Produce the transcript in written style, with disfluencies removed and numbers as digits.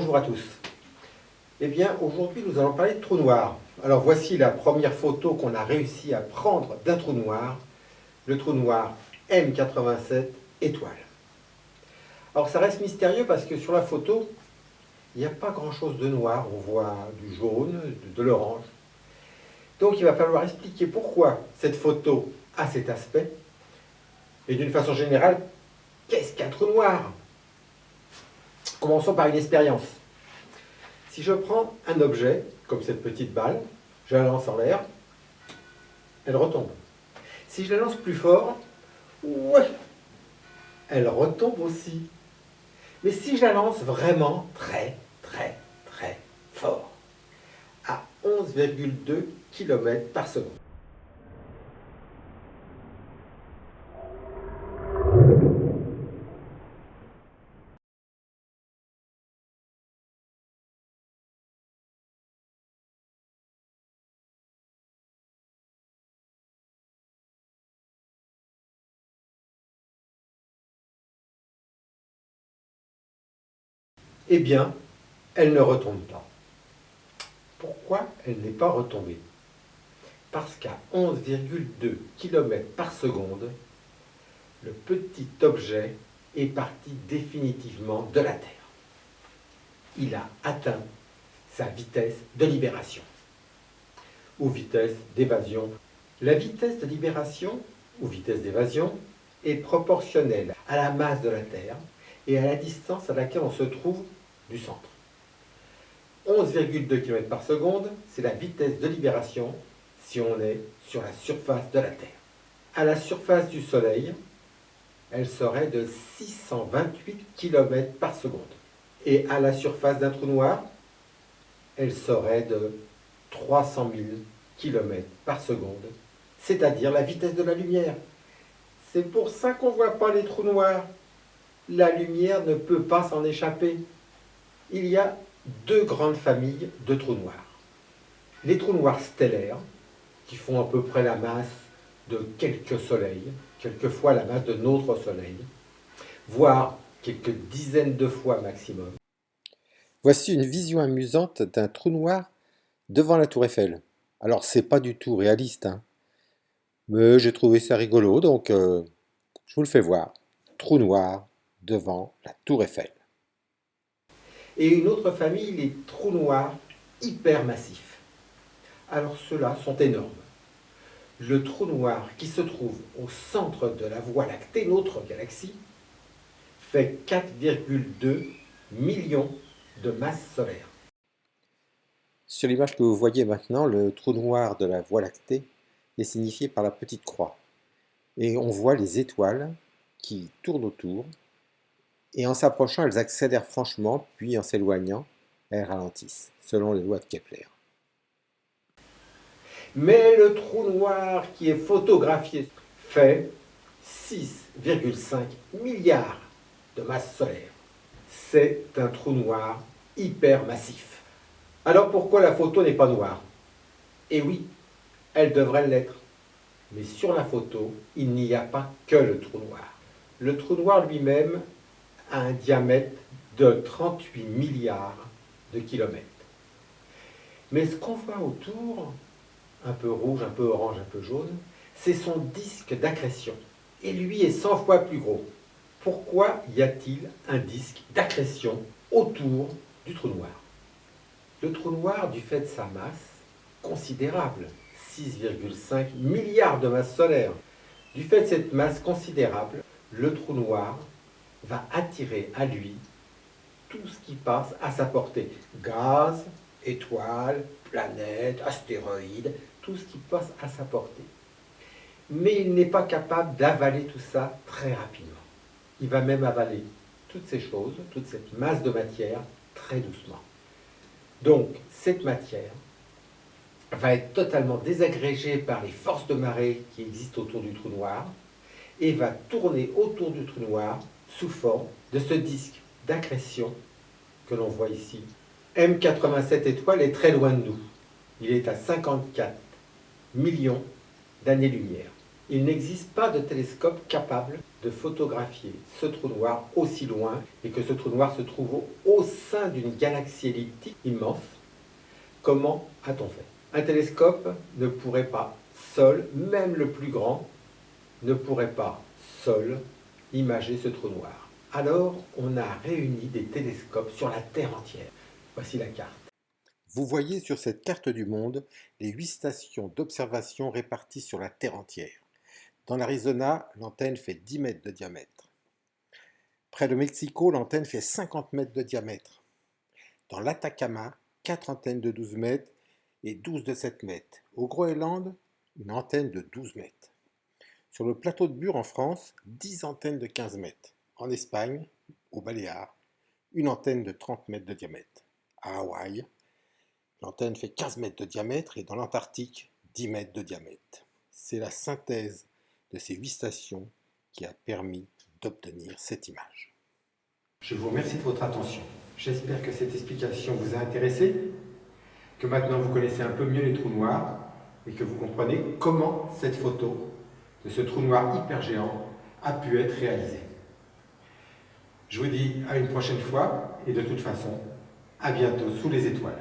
Bonjour à tous. Eh bien, aujourd'hui, nous allons parler de trous noirs. Alors, voici la première photo qu'on a réussi à prendre d'un trou noir, le trou noir M87 étoile. Alors, ça reste mystérieux parce que sur la photo, il n'y a pas grand-chose de noir. On voit du jaune, de l'orange. Donc, il va falloir expliquer pourquoi cette photo a cet aspect. Et d'une façon générale, qu'est-ce qu'un trou noir? Commençons par une expérience. Si je prends un objet, comme cette petite balle, je la lance en l'air, elle retombe. Si je la lance plus fort, ouais, elle retombe aussi. Mais si je la lance vraiment très fort, à 11,2 km par seconde, eh bien, elle ne retombe pas. Pourquoi elle n'est pas retombée? Parce qu'à 11,2 km par seconde, le petit objet est parti définitivement de la Terre. Il a atteint sa vitesse de libération, ou vitesse d'évasion. La vitesse de libération, ou vitesse d'évasion, est proportionnelle à la masse de la Terre et à la distance à laquelle on se trouve du centre. 11,2 km par seconde, c'est la vitesse de libération si on est sur la surface de la Terre. À la surface du Soleil, elle serait de 628 km par seconde. Et à la surface d'un trou noir, elle serait de 300 000 km par seconde, c'est-à-dire la vitesse de la lumière. C'est pour ça qu'on ne voit pas les trous noirs. La lumière ne peut pas s'en échapper. Il y a deux grandes familles de trous noirs. Les trous noirs stellaires, qui font à peu près la masse de quelques soleils, quelquefois la masse de notre soleil, voire quelques dizaines de fois maximum. Voici une vision amusante d'un trou noir devant la tour Eiffel. Alors c'est pas du tout réaliste, hein, mais j'ai trouvé ça rigolo, donc je vous le fais voir. Trou noir devant la tour Eiffel. Et une autre famille, les trous noirs hypermassifs. Alors ceux-là sont énormes. Le trou noir qui se trouve au centre de la Voie lactée, notre galaxie, fait 4,2 millions de masses solaires. Sur l'image que vous voyez maintenant, le trou noir de la Voie lactée est signifié par la petite croix. Et on voit les étoiles qui tournent autour, et en s'approchant, elles accélèrent franchement, puis en s'éloignant, elles ralentissent, selon les lois de Kepler. Mais le trou noir qui est photographié fait 6,5 milliards de masses solaires. C'est un trou noir hypermassif. Alors pourquoi la photo n'est pas noire? Eh oui, elle devrait l'être. Mais sur la photo, il n'y a pas que le trou noir. Le trou noir lui-même a un diamètre de 38 milliards de kilomètres. Mais ce qu'on voit autour, un peu rouge, un peu orange, un peu jaune, c'est son disque d'accrétion. Et lui est 100 fois plus gros. Pourquoi y a-t-il un disque d'accrétion autour du trou noir? Le trou noir, du fait de sa masse considérable, 6,5 milliards de masses solaires, du fait de cette masse considérable, le trou noir va attirer à lui tout ce qui passe à sa portée. Gaz, étoiles, planètes, astéroïdes, tout ce qui passe à sa portée. Mais il n'est pas capable d'avaler tout ça très rapidement. Il va même avaler toutes ces choses, toute cette masse de matière, très doucement. Donc, cette matière va être totalement désagrégée par les forces de marée qui existent autour du trou noir et va tourner autour du trou noir sous forme de ce disque d'accrétion que l'on voit ici. M87 étoile est très loin de nous. Il est à 54 millions d'années-lumière. Il n'existe pas de télescope capable de photographier ce trou noir aussi loin et que ce trou noir se trouve au sein d'une galaxie elliptique immense. Comment a-t-on fait? Un télescope ne pourrait pas seul, même le plus grand, ne pourrait pas seul imager ce trou noir. Alors, on a réuni des télescopes sur la Terre entière. Voici la carte. Vous voyez sur cette carte du monde les 8 stations d'observation réparties sur la Terre entière. Dans l'Arizona, l'antenne fait 10 mètres de diamètre. Près de Mexico, l'antenne fait 50 mètres de diamètre. Dans l'Atacama, 4 antennes de 12 mètres et 12 de 7 mètres. Au Groenland, une antenne de 12 mètres. Sur le plateau de Bure en France, 10 antennes de 15 mètres. En Espagne, aux Baléares, une antenne de 30 mètres de diamètre. À Hawaï, l'antenne fait 15 mètres de diamètre et dans l'Antarctique, 10 mètres de diamètre. C'est la synthèse de ces 8 stations qui a permis d'obtenir cette image. Je vous remercie de votre attention. J'espère que cette explication vous a intéressé, que maintenant vous connaissez un peu mieux les trous noirs et que vous comprenez comment cette photo de ce trou noir hyper géant a pu être réalisée. Je vous dis à une prochaine fois et de toute façon, à bientôt sous les étoiles.